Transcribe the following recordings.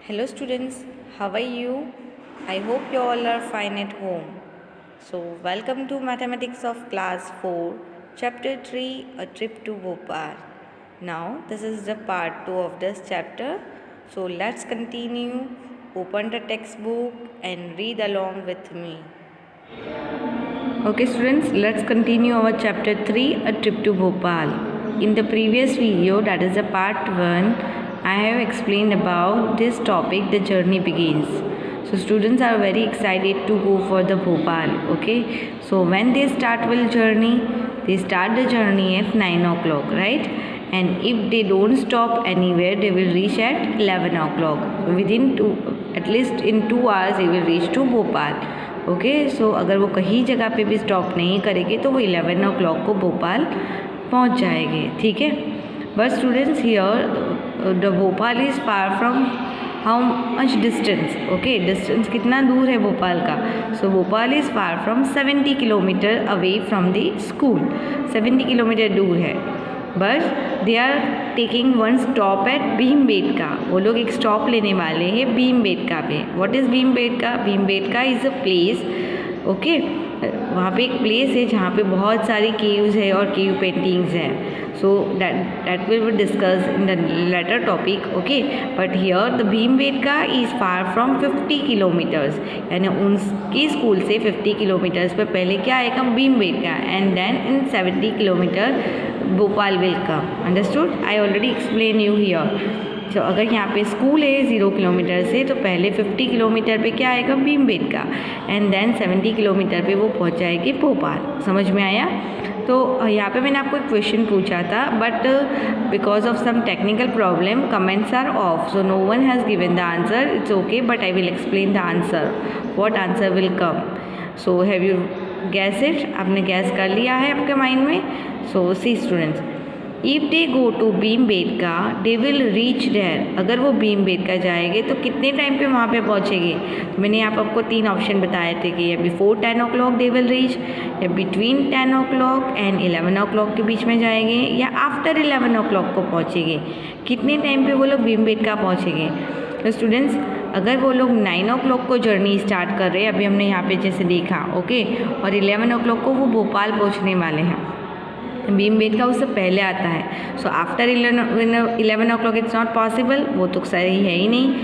Hello students, how are you? I hope you all are fine at home. So welcome to Mathematics of Class 4, Chapter 3, A Trip to Bhopal. Now this is the part 2 of this chapter. So let's continue. Open the textbook and read along with me. Okay students, let's continue our chapter 3, A Trip to Bhopal. In the previous video, that is the part 1, I have explained about this topic, the journey begins. So students are very excited to go for the Bhopal. Okay, so when they start the journey at 9 o'clock, right? And if they don't stop anywhere, they will reach at 11 o'clock. So at least in 2 hours they will reach to Bhopal. Okay so अगर वो कहीं जगह पे भी stop नहीं करेंगे तो वो 11 o'clock को भोपाल पहुंच जाएंगे. ठीक है, but students here the Bhopal is far from how much distance. Okay, distance कितना दूर है भोपाल का. So Bhopal is far from 70 kilometre away from the school. 70 kilometre दूर है. But they are taking one stop at Bhimbetka. वो लोग एक स्टॉप लेने वाले हैं भीमबेटका पे. What is Bhimbetka? Bhimbetka is a place. Okay, वहाँ पे एक प्लेस है जहाँ पे बहुत सारी केव्स है और केव पेंटिंग्स हैं. So that will be discuss in the later topic. Okay, but here the Bhimbetka is far from 50 kilometres. यानी उनकी स्कूल से 50 किलोमीटर्स पर पहले क्या आएगा? Bhimbetka. And then in 70 kilometre Bhopal will come. Understood? I already explain you here. तो अगर यहाँ पे स्कूल है 0 किलोमीटर से तो पहले 50 किलोमीटर पे क्या आएगा? भीमबेटका. एंड देन 70 किलोमीटर पे वो पहुँच जाएगी भोपाल. समझ में आया? तो यहाँ पे मैंने आपको एक क्वेश्चन पूछा था, but because of some technical problem comments are off, so no one has given the answer. It's okay, but I will explain the answer. What answer will come. So have you guess it? आपने guess कर लिया है आपके mind में? So see students, if they go to Bhimbetka they will reach there. अगर वो भीमबेटका जाएंगे तो कितने टाइम पे वहाँ पे पहुँचेंगे? तो मैंने यहाँ पर आपको 3 ऑप्शन बताए थे कि या before 10 o'clock they will reach, या बिटवीन 10 o'clock एंड 11 o'clock के बीच में जाएंगे, या आफ्टर 11 o'clock को पहुँचेंगे. कितने टाइम पे वो लोग भीमबेटका पहुँचेंगे? तो स्टूडेंट्स, अगर वो लोग 9 o'clock को जर्नी स्टार्ट कर रहे हैं, अभी हमने यहाँ पे जैसे देखा, ओके, और 11 o'clock को वो भोपाल पहुँचने वाले हैं. भीमबेटका उससे पहले आता है. So after 11 o'clock it's not possible. वो तो सही है ही नहीं.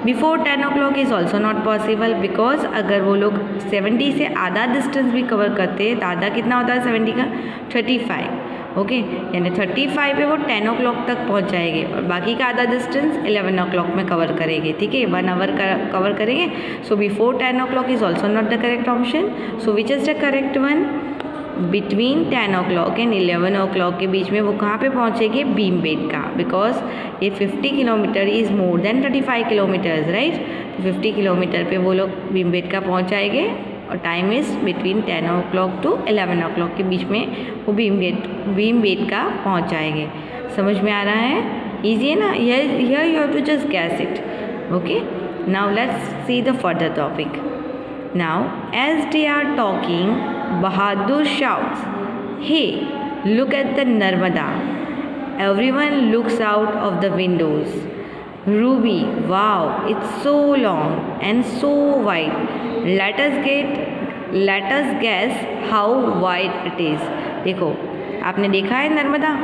Before 10 o'clock is also not possible, because अगर वो लोग 70 से आधा डिस्टेंस भी कवर करते हैं तो आधा कितना होता है 70 का? 35. ओके, यानी 35 पे वो 10 o'clock तक पहुंच जाएंगे और बाकी का आधा डिस्टेंस 11 o'clock में कवर करेंगे. ठीक है, 1 hour कवर करेंगे. So before 10 o'clock is also not the correct option. So which is the correct one? Between 10 o'clock and 11 o'clock के बीच में वो कहाँ पे पहुँचेंगे? भीमबेटका. बिकॉज ये 50 kilometre is more than 35 kilometres, right? तो 50 किलोमीटर पे वो लोग भीमबेटका पहुँच जाएंगे और time is between 10 o'clock to 11 o'clock के बीच में वो भीमबेटका पहुँच जाएंगे. समझ में आ रहा है? ईजी है ना? Here you have to just guess it. Okay, now let's see the further topic. Now, as they are talking, Bahadur shouts, "Hey, look at the Narmada." Everyone looks out of the windows. Ruby, wow, it's so long and so wide. Let us guess how wide it is. देखो, आपने देखा है Narmada?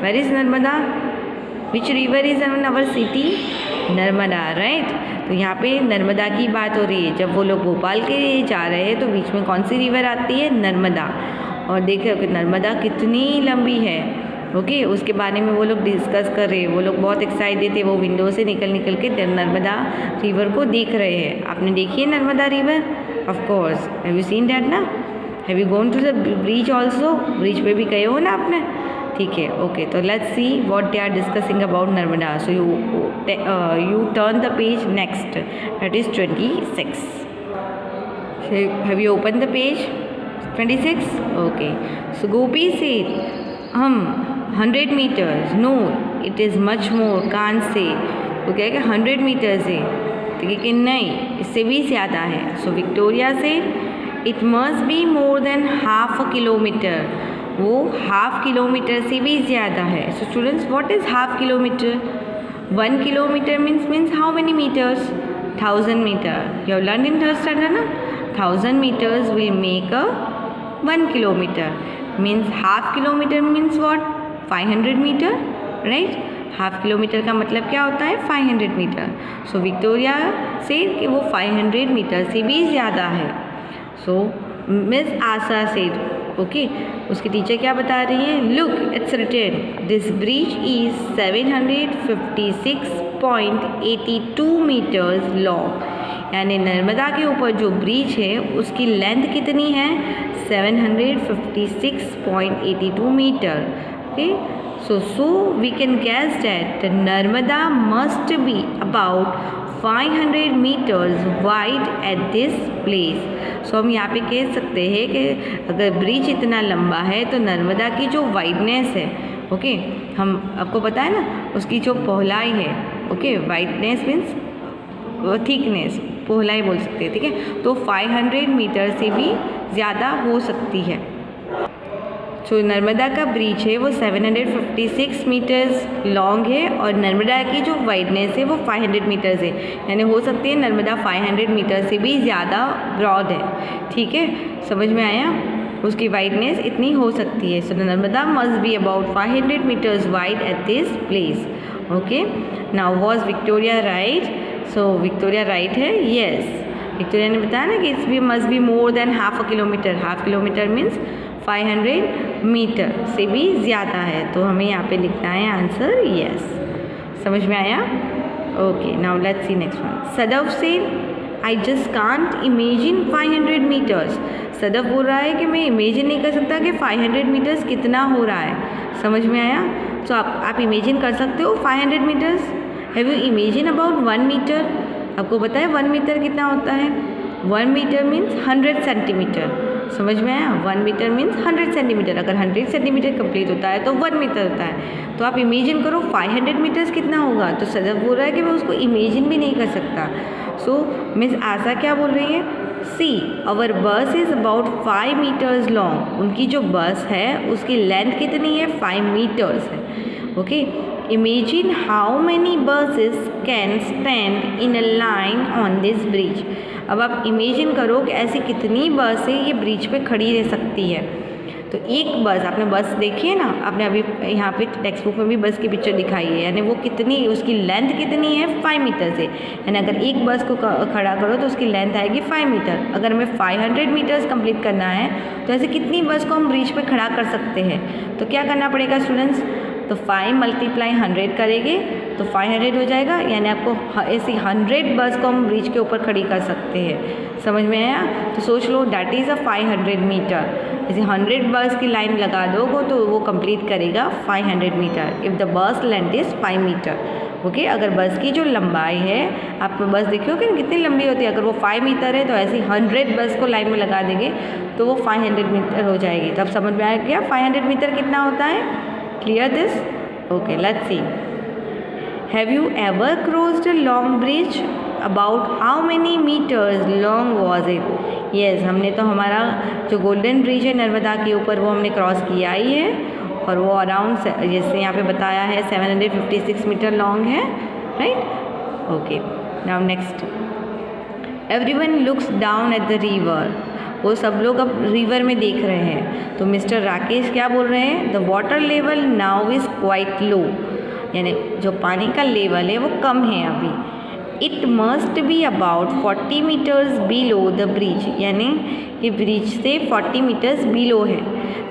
Where is Narmada? Which river is in our city? Narmada, right? तो यहाँ पे नर्मदा की बात हो रही है. जब वो लोग भोपाल के लिए जा रहे हैं तो बीच में कौन सी रिवर आती है? नर्मदा. और देख रहे हो कि नर्मदा कितनी लंबी है. ओके, उसके बारे में वो लोग डिस्कस कर रहे हैं. वो लोग बहुत एक्साइटेड थे. वो विंडो से निकल के नर्मदा रिवर को देख रहे हैं. आपने देखी है Narmada river? Of course. Have you seen that ना? Have you gone to the bridge also? Bridge पे भी गए हो ना आपने? ठीक है, ओके. तो let's see what they are discussing about Narmada. So you turn the page next, that is 26. Have you open the page 26? Okay. So Gopi said, 100 meters. No, it is much more. कान से वो कहेगा 100 meters है. तो कि नहीं, इससे भी ज़्यादा है. सो विक्टोरिया से, it must be more then ½ kilometer. वो ½ kilometer से भी ज़्यादा है. So students, what is ½ kilometer? 1 kilometer means how many meters? 1000 meter. You have learned in third standard na? 1000 meters will make a 1 kilometer. Means half kilometer means what? 500 meter, right? Half kilometre का मतलब क्या होता है? 500 metre. सो Victoria से कि वो 500 metre से भी ज़्यादा है. So miss Asha said, okay, उसकी टीचर क्या बता रही है? Look, it's written this bridge is 756.82 metres long. यानी नर्मदा के ऊपर जो ब्रिज है उसकी लेंथ कितनी है? 756.82 metre. Okay, so we can guess that the Narmada must be about 500 meters wide at this place. So हम यहाँ पे कह सकते हैं कि अगर ब्रिज इतना लंबा है तो नर्मदा की जो वाइडनेस है, ओके, हम आपको पता है ना उसकी जो पहलाई है, ओके, वाइडनेस मीन्स थिकनेस, पहलाई बोल सकते हैं, ठीक है. तो 500 मीटर से भी ज़्यादा हो सकती है. सो नर्मदा का ब्रिज है वो 756 मीटर्स लॉन्ग है और नर्मदा की जो वाइडनेस है वो 500 मीटर्स है. यानी हो सकती है नर्मदा 500 मीटर से भी ज़्यादा ब्रॉड है. ठीक है, समझ में आया? उसकी वाइडनेस इतनी हो सकती है. So Narmada must be about 500 metres wide at this place. Okay, now was Victoria right? So Victoria right है? येस, विक्टोरिया ने बताया ना कि it's be must be more than half a kilometre. Half kilometre means 500 metre से भी ज़्यादा है. तो हमें यहाँ पे लिखना है आंसर यस. समझ में आया? Okay, now let's see next one. Sadav से I just can't imagine 500 metres. Sadav बोल रहा है कि मैं इमेजिन नहीं कर सकता कि 500 मीटर्स कितना हो रहा है. समझ में आया? तो आप इमेजिन कर सकते हो 500 metres. Have you imagine about 1 metre? आपको पता है 1 मीटर कितना होता है? 1 मीटर मीन्स 100 सेंटीमीटर. समझ में आया? 1 मीटर मीन्स 100 सेंटीमीटर. अगर 100 सेंटीमीटर कंप्लीट होता है तो 1 मीटर होता है. तो आप इमेजिन करो 500 मीटर्स कितना होगा. तो सदफ बोल रहा है कि मैं उसको इमेजिन भी नहीं कर सकता. सो मिस आशा क्या बोल रही है? See our bus is about 5 metres long. उनकी जो बस है उसकी लेंथ कितनी है? 5 मीटर्स है. Okay, imagine how many buses can stand in a line on this bridge. अब आप इमेजिन करो कि ऐसी कितनी बसें ये ब्रिज पे खड़ी रह सकती है. तो एक बस, आपने बस देखी है ना, आपने अभी यहाँ पे टेक्स्ट बुक में भी बस की पिक्चर दिखाई है. यानी वो कितनी, उसकी लेंथ कितनी है? 5 मीटर से. यानी अगर एक बस को खड़ा करो तो उसकी लेंथ आएगी 5 मीटर. अगर हमें 500 मीटर्स कंप्लीट करना है तो ऐसे कितनी बस को हम ब्रिज पे खड़ा कर सकते हैं? तो क्या करना पड़ेगा स्टूडेंट्स? तो 5 मल्टीप्लाई 100 करेंगे तो 500 हो जाएगा. यानी आपको ऐसी 100 बस को हम ब्रिज के ऊपर खड़ी कर सकते हैं. समझ में आया? तो सोच लो, डैट इज़ अ 500 मीटर. जैसे 100 बस की लाइन लगा दोगे तो वो कंप्लीट करेगा 500 metre if the bus length is 5 metre. Okay, अगर बस की जो लंबाई है, आप बस देखियो कि कितनी लंबी होती है. अगर वो 5 मीटर है तो ऐसी 100 बस को लाइन में लगा देंगे तो वो 500 मीटर हो जाएगी. तो अब समझ में आया क्या 500 मीटर कितना होता है? Clear this? Okay, let's see. Have you ever crossed a long bridge? About how many meters long was it? Yes, हमने तो हमारा जो गोल्डन ब्रिज है नर्मदा के ऊपर वो हमने क्रॉस किया ही है और वो अराउंड जैसे यहाँ पे बताया है 756 मीटर लॉन्ग है. Right? Okay, now next. Everyone looks down at the river. वो सब लोग अब रिवर में देख रहे हैं. तो मिस्टर राकेश क्या बोल रहे हैं? The water level now is quite low. यानी जो पानी का लेवल है वो कम है अभी. It must be about 40 metres below the bridge. यानी ये ब्रिज से 40 मीटर्स बिलो है.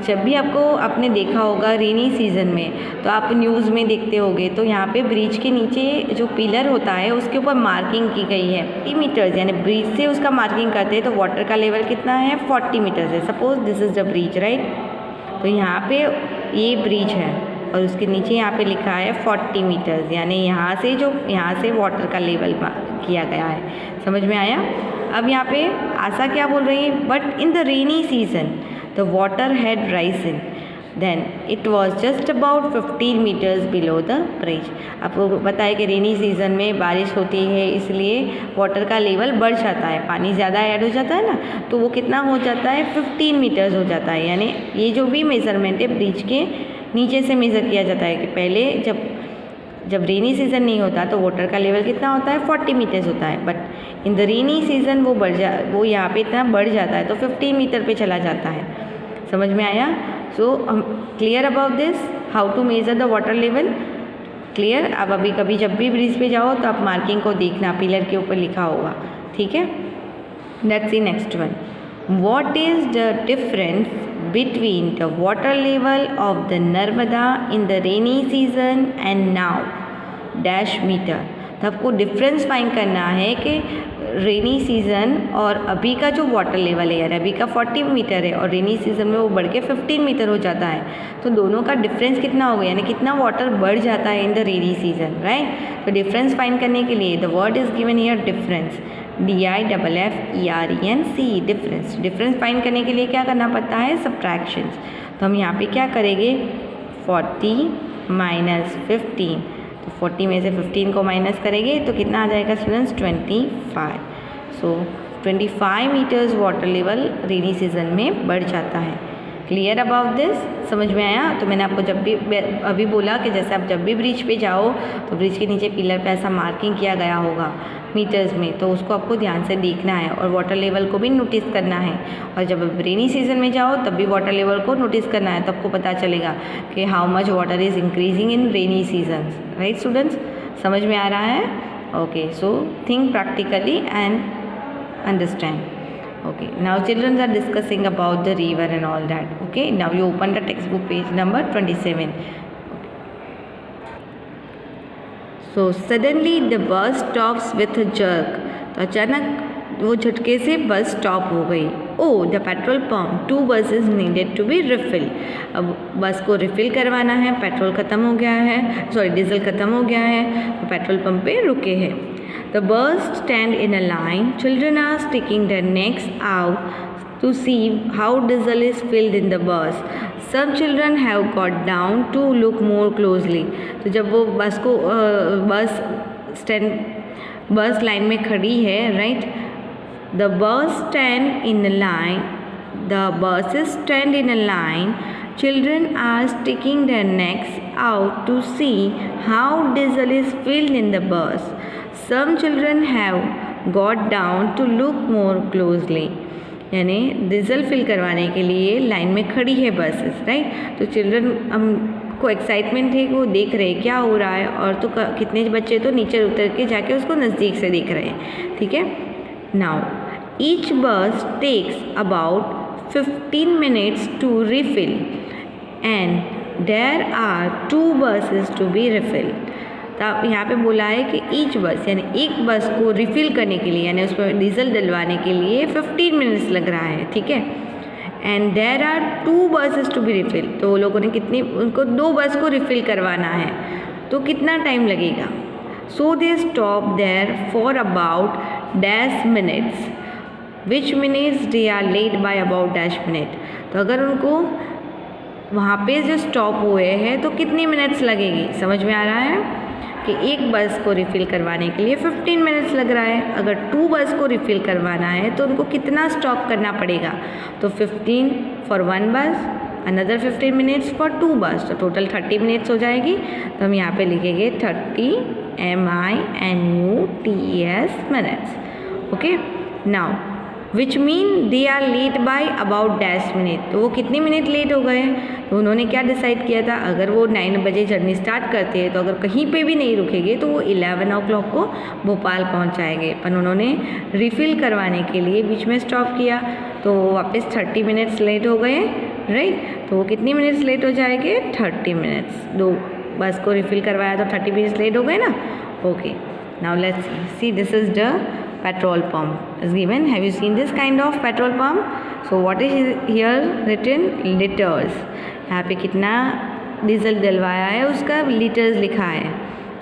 जब भी आपने देखा होगा रेनी सीज़न में तो आप न्यूज़ में देखते होगे तो यहाँ पे ब्रिज के नीचे जो पिलर होता है उसके ऊपर मार्किंग की गई है 40 मीटर्स. यानी ब्रिज से उसका मार्किंग करते हैं तो वाटर का लेवल कितना है? 40 मीटर्स है. Suppose this is the bridge, right? तो यहाँ पे ये ब्रिज है और उसके नीचे यहाँ पे लिखा है 40 मीटर्स. यानी यहाँ से वाटर का लेवल किया गया है. समझ में आया? अब यहाँ पे आशा क्या बोल रही है? But in the rainy season the water had risen then it was just about 15 metres below the bridge. आपको बताया कि रेनी सीज़न में बारिश होती है इसलिए वाटर का लेवल बढ़ जाता है, पानी ज़्यादा ऐड हो जाता है ना, तो वो कितना हो जाता है? 15 मीटर्स हो जाता है. यानी ये जो भी मेज़रमेंट है ब्रिज के नीचे से मेज़र किया जाता है कि पहले जब जब रेनी सीज़न नहीं होता तो वाटर का लेवल कितना होता है 40 मीटर्स होता है, but in the rainy season वो यहाँ पे इतना बढ़ जाता है तो 15 मीटर पे चला जाता है। समझ में आया? So clear about this, how to measure the water level? Clear? अब अभी कभी जब भी ब्रिज पे जाओ तो आप मार्किंग को देखना, पिलर के ऊपर लिखा होगा, ठीक है। Let's see next one. What is the difference between the water level of the Narmada in the rainy season and now dash meter। तो आपको डिफरेंस फाइंड करना है कि रेनी सीज़न और अभी का जो वाटर लेवल है, यार अभी का 40 मीटर है और रेनी सीज़न में वो बढ़ के 15 मीटर हो जाता है, तो दोनों का डिफरेंस कितना होगा, यानी कितना वाटर बढ़ जाता है इन द रेनी सीज़न, राइट। तो डिफरेंस फाइंड करने के लिए the word is given here difference, DIFFERENC, difference. Difference find करने के लिए क्या करना पड़ता है, सब्ट्रैक्शंस। तो हम यहाँ पे क्या करेंगे, 40 माइनस 15, तो 40 में से 15 को माइनस करेंगे तो कितना आ जाएगा students, 25। So 25 metres water level rainy season में बढ़ जाता है। Clear about this? समझ में आया? तो मैंने आपको जब भी अभी बोला कि जैसे आप जब भी ब्रिज पे जाओ तो ब्रिज के नीचे पिलर पे ऐसा मार्किंग किया गया होगा मीटर्स में, तो उसको आपको ध्यान से देखना है और वाटर लेवल को भी नोटिस करना है। और जब आप रेनी सीजन में जाओ तब भी वाटर लेवल को नोटिस करना है, तब आपको पता चलेगा कि how much water is increasing in rainy season, right students? समझ में आ रहा है? Okay, so think practically and understand. Okay, now children are discussing about the river and all that. Okay, now you open the textbook page number 27. Okay. So suddenly the bus stops with a jerk. तो अचानक वो झटके से बस stop हो गई। Oh, the petrol pump 2 buses needed to be refill. अब bus को रिफ़िल करवाना है, पेट्रोल ख़त्म हो गया है, सॉरी डीजल ख़त्म हो गया है, तो पेट्रोल पंप पे रुके हैं। The bus stand in a line. Children are sticking their necks out to see how diesel is filled in the bus. Some children have got down to look more closely. तो जब वो बस line में खड़ी है, right? The bus stand in a line. The buses stand in a line. Children are sticking their necks out to see how diesel is filled in the bus. Some children have got down to look more closely. यानी diesel fill करवाने के लिए line में खड़ी है buses, right? तो children हमको excitement है कि वो देख रहे हैं क्या हो रहा है, और तो कितने बच्चे तो नीचे उतर के जाके उसको नज़दीक से देख रहे हैं, ठीक है। Now each bus takes about 15 minutes to refill and there are 2 buses to be refill. तो यहाँ पे बोला है कि ईच बस यानी एक बस को रिफ़िल करने के लिए, यानी उसमें डीजल डलवाने के लिए 15 मिनट्स लग रहा है, ठीक है। And there are 2 buses to be refill, तो वो लोगों ने उनको 2 बस को रिफ़िल करवाना है, तो कितना टाइम लगेगा। So they stop there for about dash minutes, which minutes they are late by about dash minute. तो अगर उनको वहाँ पे जो स्टॉप हुए हैं तो कितनी मिनट्स लगेगी, समझ में आ रहा है कि एक बस को रिफ़िल करवाने के लिए 15 मिनट्स लग रहा है। अगर 2 बस को रिफ़िल करवाना है तो उनको कितना स्टॉप करना पड़ेगा, तो 15 फॉर 1 बस, अनदर 15 मिनट्स फॉर 2 बस, तो टोटल 30 मिनट्स हो जाएगी। तो हम यहाँ पे लिखेंगे 30 MINUTES minutes. Okay, now which mean they are late by about dash minute. तो वो कितनी मिनट लेट हो गए, तो उन्होंने क्या डिसाइड किया था, अगर वो 9 बजे जर्नी स्टार्ट करते हैं तो अगर कहीं पे भी नहीं रुकेंगे तो वो 11 o'clock को भोपाल पहुंच जाएंगे, पर उन्होंने रिफ़िल करवाने के लिए बीच में स्टॉप किया तो वो वापस 30 मिनट्स लेट हो गए, राइट। तो वो कितनी मिनट्स लेट हो जाएंगे, 30 मिनट्स। 2 बस को रिफ़िल करवाया तो 30 मिनट्स लेट हो गए ना। Okay, now let's see this is the petrol pump is given. Have you seen this kind of petrol pump? So what is here written? Liters. यहाँ पे कितना डीजल डलवाया है उसका लीटर्स लिखा है,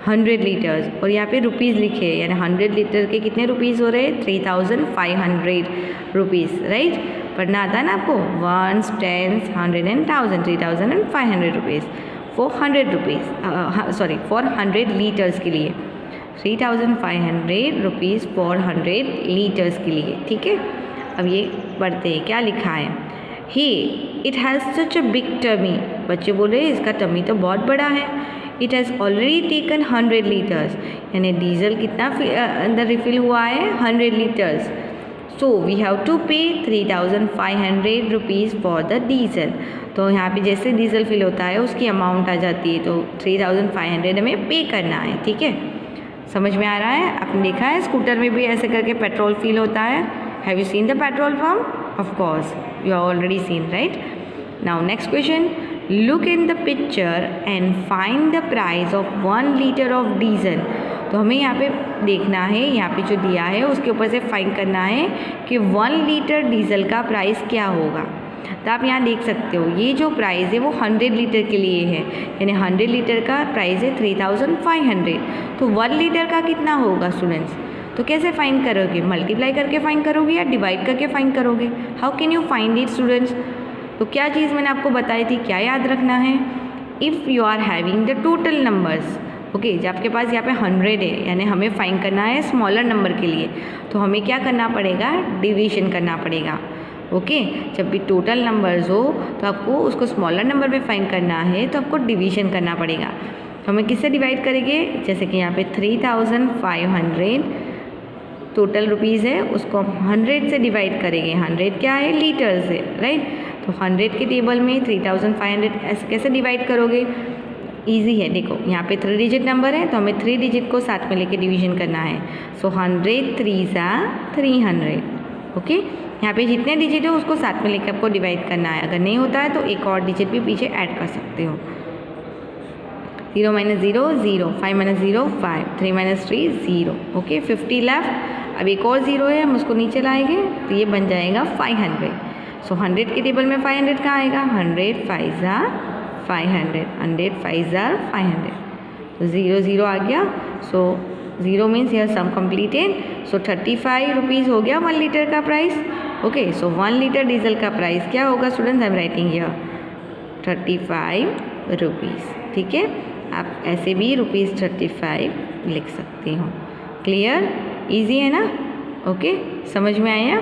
100 लीटर्स, और यहाँ पे रुपीज़ लिखे हैं, यानी 100 लीटर के कितने रुपीज़ हो रहे हैं, 3500 रुपीज़, राइट। पढ़ना आता है ना आपको, 1s 10s 100 and 1000, 3500 rupees for 100 rupees, sorry for 100 litres के लिए, 3500 रुपीज़ फॉर 100 लीटर्स के लिए, ठीक है। अब ये पढ़ते हैं क्या लिखा है। He it has such a big tummy. बच्चे बोल रहे हैं इसका टमी तो बहुत बड़ा है। It has already taken 100 litres, यानी डीजल कितना अंदर रिफिल हुआ है 100 litres. So we have to pay 3500 rupees for the diesel. तो यहाँ पे जैसे डीजल फिल होता है उसकी अमाउंट आ जाती है, तो 3500 हमें पे करना है. ठीक है, समझ में आ रहा है? आपने देखा है स्कूटर में भी ऐसे करके पेट्रोल फिल होता है. Have you seen the petrol pump? Of course you have already seen, right? Now next question, look in the picture and find the price of 1 litre of diesel. तो हमें यहाँ पे देखना है, यहाँ पे जो दिया है उसके ऊपर से फाइंड करना है कि 1 लीटर डीजल का प्राइस क्या होगा. तो आप यहाँ देख सकते हो ये जो प्राइस है वो 100 लीटर के लिए है, यानी 100 लीटर का प्राइस है 3500. तो 1 लीटर का कितना होगा स्टूडेंट्स? तो कैसे फाइंड करोगे? मल्टीप्लाई करके फाइंड करोगे या डिवाइड करके फाइंड करोगे? How can you find it students? तो क्या चीज़ मैंने आपको बताई थी, क्या याद रखना है? If you are having the total numbers, okay, जब आपके पास यहाँ पे 100 है, यानी हमें फाइंड करना है स्मॉलर नंबर के लिए, तो हमें क्या करना पड़ेगा? डिवीजन करना पड़ेगा. ओके, जब भी टोटल नंबर्स हो तो आपको उसको स्मॉलर नंबर में फाइंड करना है, तो आपको डिवीजन करना पड़ेगा. तो हमें किससे डिवाइड करेंगे? जैसे कि यहाँ पे 3500 टोटल रुपीज़ है, उसको हम 100 से डिवाइड करेंगे. 100 क्या है? लीटर्स है, राइट? तो 100 के टेबल में 3500 ऐसे कैसे डिवाइड करोगे? ईजी है, देखो यहाँ पे 3 डिजिट नंबर है, तो हमें 3 डिजिट को साथ में लेके डिवीजन करना है. सो 100 3s are 300. ओके, यहाँ पे जितने डिजिट है उसको साथ में लेके आपको डिवाइड करना है. अगर नहीं होता है तो एक और डिजिट भी पीछे ऐड कर सकते हो. 0 - 0 0, 5 - 0 5, 3 - 3 0. Okay, 50 left. अब एक और 0 है, हम उसको नीचे लाएंगे तो ये बन जाएगा 500. सो 100 के टेबल में 500 कहाँ आएगा? 100 5s are 500, 100 5s are 500. तो 0 0 आ गया. सो 0 मीन्स यह सम कंप्लीटेड. सो 35 रुपीज़ हो गया 1 लीटर का प्राइस. ओके, सो 1 लीटर डीजल का प्राइस क्या होगा students? I am writing here 35 rupees. ठीक है, आप ऐसे भी ₹35 लिख सकते हो. क्लियर? ईजी है ना? ओके, समझ में आया?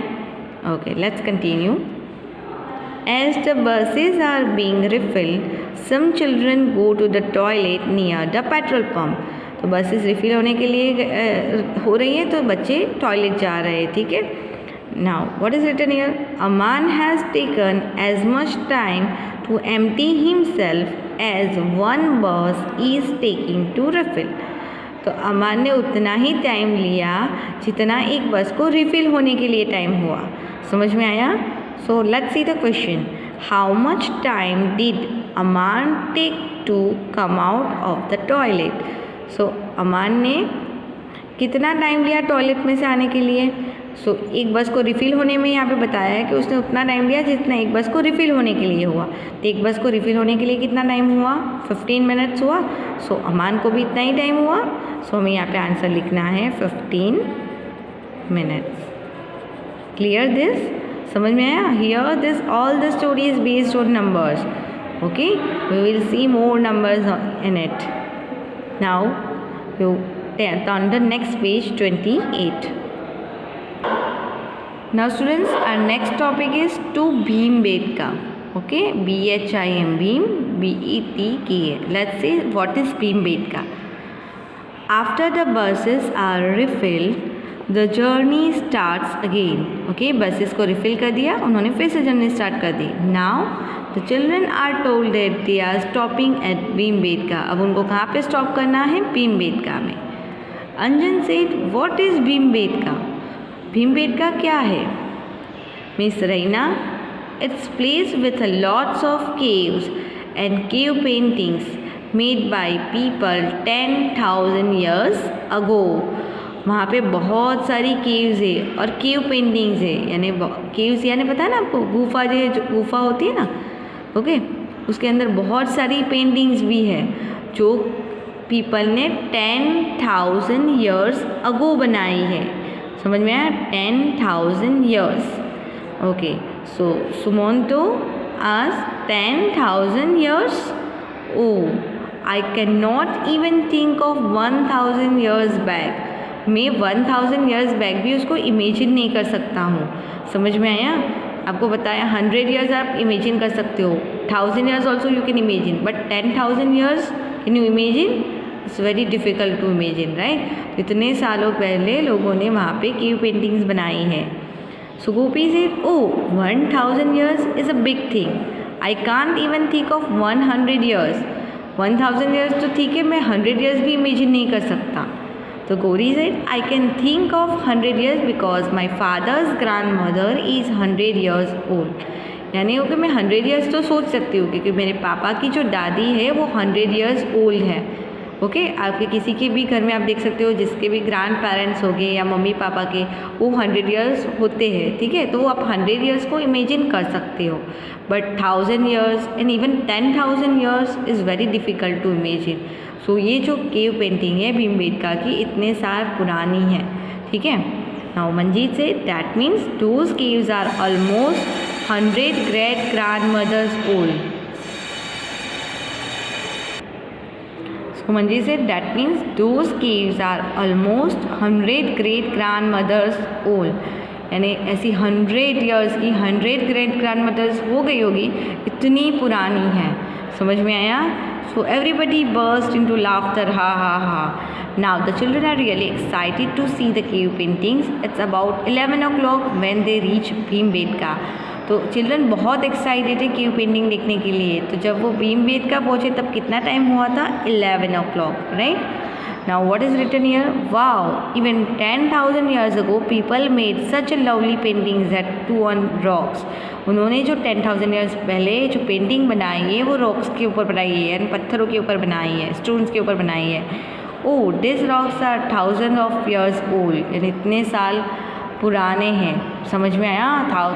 Okay, let's continue. As the buses are being refilled, some children go to the toilet near the petrol pump. तो बसेस रिफ़िल होने के लिए हो रही है, तो बच्चे टॉयलेट जा रहे हैं. ठीक है, now what is written here? A man has taken as much time to empty himself as 1 bus is taking to refill. तो अमान ने उतना ही टाइम लिया जितना एक बस को रिफ़िल होने के लिए टाइम हुआ. समझ में आया? So let's see the question. How much time did Aman take to come out of the toilet? So अमान ने कितना टाइम लिया टॉयलेट में से आने के लिए? सो एक बस को रिफ़िल होने में यहाँ पे बताया है कि उसने उतना टाइम लिया जितना एक बस को रिफ़िल होने के लिए हुआ. तो एक बस को रिफ़िल होने के लिए कितना टाइम हुआ? 15 मिनट्स हुआ. सो अमान को भी इतना ही टाइम हुआ. सो हमें यहाँ पे आंसर लिखना है 15 मिनट्स. Clear this? समझ में आया? Here this all the story is based on numbers. Okay, we will see more numbers in it. Now you turn the next page 28. Now students, our next topic is to Bhimbetka. Okay, BHIM, Bhim, BETKA. Let's see what is Bhimbetka. After the buses are refilled, the journey starts again. Okay, buses को refill कर दिया उन्होंने, फिर से journey start कर दी. Now the children are told that they are stopping at Bhimbetka. अब उनको कहाँ पे stop करना है? Bhimbetka में. अंजन said, what is Bhimbetka? Bhimbetka क्या है? Miss Raina, it's place with lots of caves and cave paintings made by people 10,000 years ago. वहाँ पे बहुत सारी केव्स है और केव पेंटिंग्स है. यानी केव्स यानी पता है ना आपको, गुफा जो गुफा होती है ना, ओके, उसके अंदर बहुत सारी पेंटिंग्स भी है जो पीपल ने 10,000 ईयर्स अगो बनाई है. समझ में आया? 10,000 ईयर्स. ओके, सो सुमंतो आज 10,000 years. Oh, I can not even think of 1,000 years back. मैं 1,000 ईयर्स बैक भी उसको इमेजिन नहीं कर सकता हूँ. समझ में आया? आपको बताया 100 ईयर्स आप इमेजिन कर सकते हो, 1000 years also you can imagine, but 10,000 years can you imagine? It's very difficult to imagine, right? इतने सालों पहले लोगों ने वहाँ पे केव पेंटिंग्स बनाई है. So Gopi said, oh 1000 years is a big thing. I can't even think of 100 years. 1000 years तो ठीक है, मैं 100 years भी इमेजिन नहीं कर सकता. तो Gauri said, I can think of 100 years because my father's grand mother is 100 years old. यानी कि मैं 100 years तो सोच सकती हूँ क्योंकि मेरे पापा की जो दादी है वो 100 years ओल्ड है. ओके आपके किसी के भी घर में आप देख सकते हो जिसके भी ग्रैंड पेरेंट्स हो गए या मम्मी पापा के, वो 100 years होते हैं. ठीक है, तो आप 100 years को इमेजिन कर सकते हो. But 1000 years and even 10,000 years is very difficult to imagine. So ये जो केव पेंटिंग है भीमबेटका की इतने साल पुरानी है. ठीक है. Now Manjeet say that means those caves are almost 100 great grand mothers old. So Manjeet said that means those caves are almost 100 great grandmothers old. यानी ऐसी 100 years की 100 great grandmothers हो गई होगी, इतनी पुरानी है. समझ में आया? So everybody burst into laughter, ha ha ha. Now the children are really excited to see the cave paintings. It's about 11 o'clock when they reach Bhimbetka. तो चिल्ड्रन बहुत एक्साइटेड है केव पेंटिंग देखने के लिए. तो जब वो भीमबेटका पहुँचे तब कितना टाइम हुआ था? 11 o'clock, right? Now what is written here? Wow, even 10,000 years ago people made such a lovely paintings at 2 on rocks. उन्होंने जो 10,000 years पहले जो पेंटिंग बनाई है वो रॉक्स के ऊपर बनाई है, यानी पत्थरों के ऊपर बनाई है, स्टोन्स के ऊपर बनाई है. Oh this rocks are 1000 of years old. यानी इतने साल पुराने हैं. समझ में आया?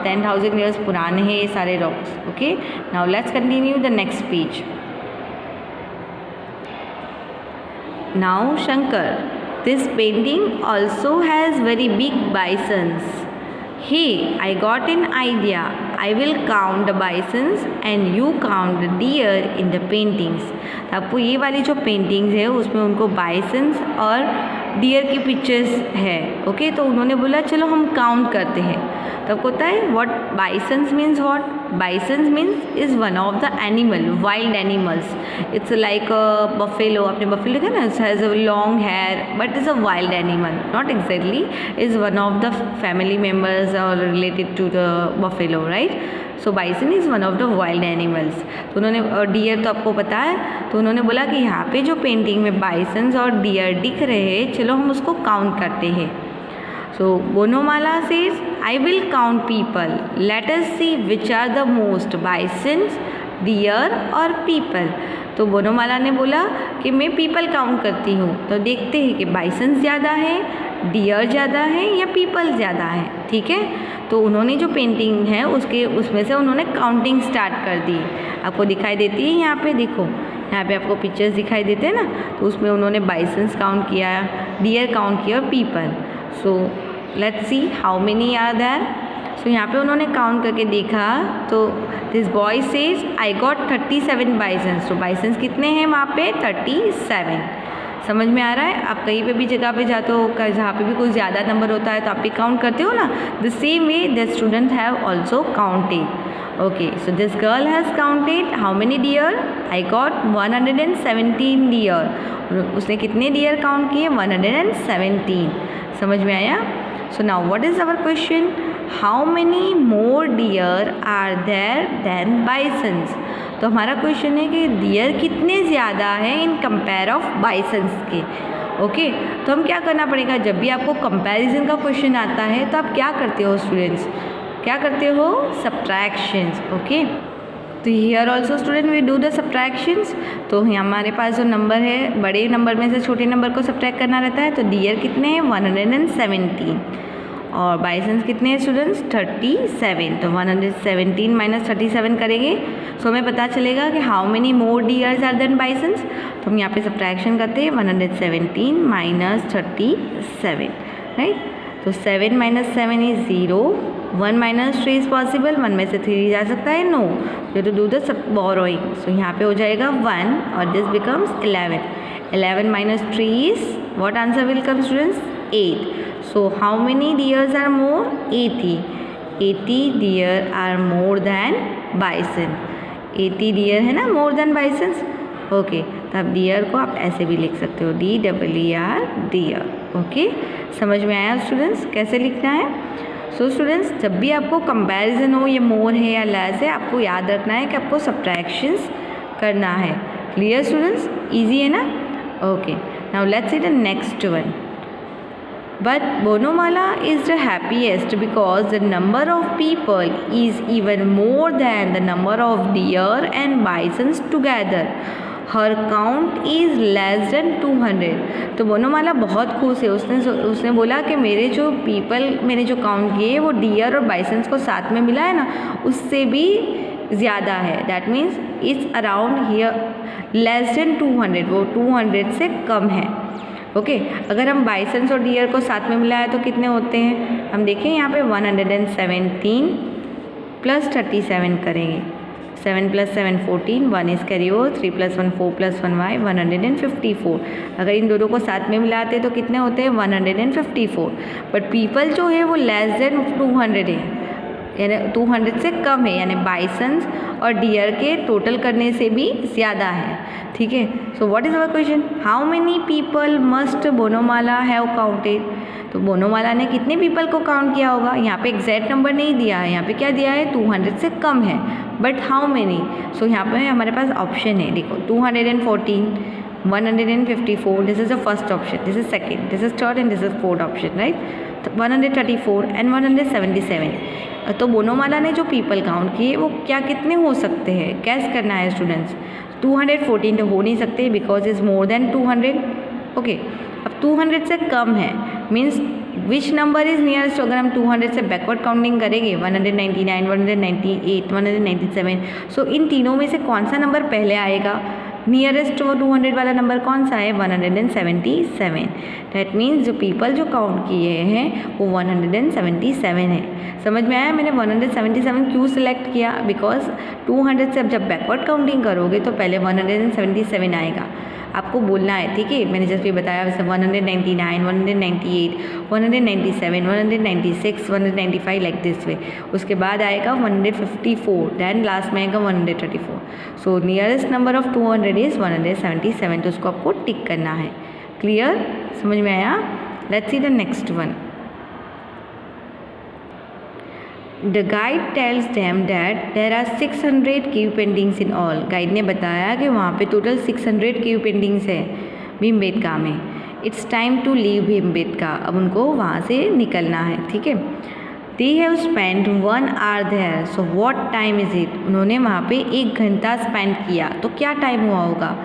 10,000 years पुराने हैं ये सारे rocks. Okay, now let's continue the next page. Now Shankar, this painting also has very big bisons. Hey I got an idea. I will count the bisons and you count the deer in the paintings. आपको ये वाली जो paintings है उसमें उनको बाइसन्स और dear की pictures है. ओके, तो उन्होंने बोला चलो हम काउंट करते हैं. तो आपको पता है what bisons means? What bisons means is one of the animal, wild animals. It's like a buffalo. आपने बफेलो देखा ना? It has a long hair but is a wild animal. Not exactly, is one of the family members और related to the buffalo, right? So bison is one of the wild animals. तो उन्होंने dear तो आपको पता है, तो उन्होंने बोला कि यहाँ पे जो पेंटिंग में बाइसन्स और डियर दिख रहे हैं, चलो हम उसको काउंट करते हैं. So Bonomala says, I will count people. Let us see which are the most, bisons, deer और पीपल. तो बोनोमाला ने बोला कि मैं पीपल काउंट करती हूँ. तो देखते हैं कि बाइसन्स ज़्यादा है, डियर ज़्यादा है या पीपल ज़्यादा है. ठीक है, तो उन्होंने जो पेंटिंग है उसमें से उन्होंने काउंटिंग स्टार्ट कर दी. आपको दिखाई देती है यहाँ पे, देखो यहाँ पे आपको पिक्चर्स दिखाई देते हैं ना. तो उसमें उन्होंने बाइसन्स काउंट किया, डियर काउंट किया और people. So let's see how many are there. So यहाँ पे उन्होंने काउंट करके देखा तो this boy says I got 37 bisons. तो बाइसन्स कितने हैं वहाँ पे? 37. समझ में आ रहा है? आप कहीं पे भी जगह पे जाते हो, जहाँ पे भी कोई ज़्यादा नंबर होता है तो आप भी काउंट करते हो ना. The same way the student have also counted. Okay, so this girl has counted how many deer? I got 117 deer. उसने कितने डियर काउंट किए? 117. समझ में आया? So now what is our question? How many more deer are there than bisons. तो हमारा question है कि डियर कितने ज़्यादा हैं इन कंपेयर ऑफ बाइसन्स के. ओके, तो हम क्या करना पड़ेगा? जब भी आपको कंपैरिजन का क्वेश्चन आता है तो आप क्या करते हो स्टूडेंट्स? क्या करते हो? सब्ट्रैक्शंस. ओके, तो here also student we do the subtractions. तो हमारे पास जो नंबर है, बड़े नंबर में से छोटे नंबर को सब्ट्रैक्ट करना रहता है. तो डियर कितने हैं? 117. और बाइसन्स कितने हैं स्टूडेंट्स? 37. तो 117 माइनस 37 करेंगे. सो हमें पता चलेगा कि how many more deers are than bisons. तो हम यहाँ पे सब्ट्रैक्शन करते हैं. 117 माइनस 37, राइट? तो 7 minus 7 is 0. 1 minus 3 is possible. 1 में से 3 जा सकता है? No. You to do the borrowing. So यहाँ पे हो जाएगा 1 और this becomes 11. 11 minus 3 is what answer will come students? 8. So how many deers are more? 80. 80 deer are more than bison. 80 deer है ना more than bisons. ओके, तो आप dear को आप ऐसे भी लिख सकते हो, DEER, डियर। ओके, समझ में आया स्टूडेंट्स कैसे लिखना है? सो स्टूडेंट्स, जब भी आपको कंपैरिजन हो, ये मोर है या लेस है, आपको याद रखना है कि आपको सब्ट्रैक्शंस करना है। Clear students? ईजी है ना? Okay, now let's see the next one. But Bonamala is the happiest because the number of people is even more than the number of deer and bisons together. Her count is less than 200. तो बोनोमाला बहुत खुश है। उसने बोला कि मेरे जो मैंने जो काउंट किए वो डियर और बाइसन्स को साथ में मिला है ना, उससे भी ज़्यादा है। That means it's around here less than 200, वो 200 से कम है। ओके, अगर हम बाइसन्स और डियर को साथ में मिलाए तो कितने होते हैं? हम देखें यहाँ पे 117 प्लस 37 करेंगे। 7 + 7 14, 1 इज कैरी ओवर, 3 + 1 4 + 1 5, 154। अगर इन दोनों को साथ में मिलाते तो कितने होते हैं? 154। बट पीपल जो है वो लेस देन 200 है, यानी 200 से कम है, यानी बाइसन्स और डियर के टोटल करने से भी ज़्यादा है। ठीक है, so what is our question? How many people must Bonomala have counted? तो बोनोमाला ने कितने पीपल को काउंट किया होगा? यहाँ पे एग्जैक्ट नंबर नहीं दिया है, यहाँ पे क्या दिया है? 200 से कम है, बट हाउ मेनी? सो यहाँ पे हमारे पास ऑप्शन है, देखो 214, 154, this is the first option, this is second, this is third and this is fourth option, right? 134 and 177। तो बोनोमाला ने जो पीपल काउंट किए वो क्या कितने हो सकते हैं? कैस करना है स्टूडेंट्स। 214 तो हो नहीं सकते because is more than 200। Okay, अब 200 से कम है means which number is nearest? अगर हम 200 से बैकवर्ड काउंटिंग करेंगे 199, 198, 197, सो इन तीनों में से कौन सा नंबर पहले आएगा? नियरेस्ट वो 200 वाला नंबर कौन सा है? 177। डैट मीन्स जो पीपल जो काउंट किए हैं वो 177 है। समझ में आया मैंने 177 क्यों सिलेक्ट किया? बिकॉज 200 से अब जब बैकवर्ड काउंटिंग करोगे तो पहले 177 आएगा, आपको बोलना है। ठीक है, मैंने जैसे बताया वैसे 199, 198, 197, 196, 195 लाइक दिस वे। उसके बाद आएगा 154, दैन लास्ट में आएगा 134। सो नियरेस्ट नंबर ऑफ 200 इज़ 177, तो उसको आपको टिक करना है। क्लियर? समझ में आया? Let's see the next one. The guide tells them that there are 600 cave paintings in all. Guide ने बताया कि वहाँ पे टोटल 600 cave paintings है भीमबेटका में। It's time to leave Bhimbetka, अब उनको वहाँ से निकलना है। ठीक है, They have spent 1 hour there. So what time is it? उन्होंने वहाँ पे 1 घंटा स्पेंड किया, तो क्या टाइम हुआ होगा?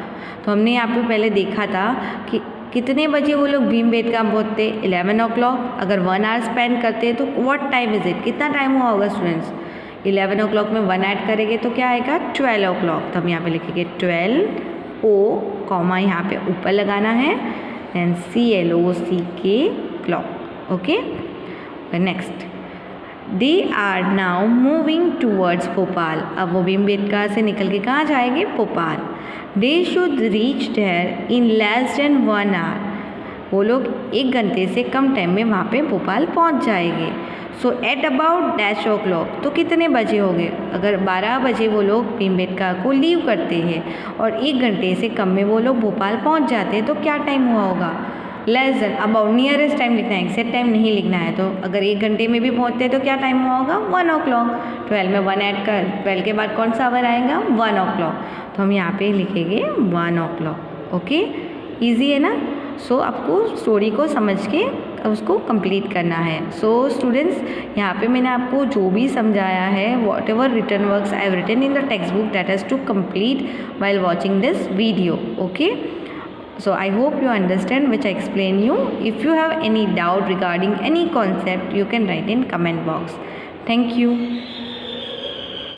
तो हमने यहाँ पे पहले देखा था कि कितने बजे वो लोग भीमबेटका पहुँचते? 11 o'clock। अगर 1 hour स्पेंड करते तो व्हाट टाइम इज़ इट? कितना टाइम हुआ होगा स्टूडेंट्स? 11 o'clock में 1 ऐड करेंगे तो क्या आएगा? 12 o'clock। तो हम यहाँ पे लिखेंगे 12 O, कॉमा यहाँ पे ऊपर लगाना है, then CLOCK clock. Okay, next. They are now moving towards Bhopal, अब वो भीमबेटका से निकल के कहाँ जाएंगे? Bhopal. They should reach there in less than 1 hour, वो लोग 1 घंटे से कम टाइम में वहाँ पे भोपाल पहुँच जाएंगे। So at about dash o'clock, तो कितने बजे हो गए? अगर 12 बजे वो लोग भीमबेटका को लीव करते हैं और 1 घंटे से कम में वो लोग भोपाल पहुँच जाते हैं तो क्या टाइम हुआ होगा? Less than, about, nearest time लिखना है, एक्जैक्ट टाइम नहीं लिखना है। तो अगर 1 घंटे में भी पहुँचते हैं तो क्या टाइम हुआ होगा? 1 o'clock। 12 में 1 ऐड कर, 12 के बाद कौन सा आवर आएगा? 1 o'clock। तो हम यहाँ पे लिखेंगे 1 o'clock। ओके, ईजी है ना? सो आपको स्टोरी को समझ के उसको कंप्लीट करना है। सो स्टूडेंट्स, यहाँ पे मैंने आपको जो भी समझाया है, whatever written works I have written in the text book, that has to complete while watching this video. Okay, so I hope you understand which I explain you. If you have any doubt regarding any concept, you can write in comment box. Thank you.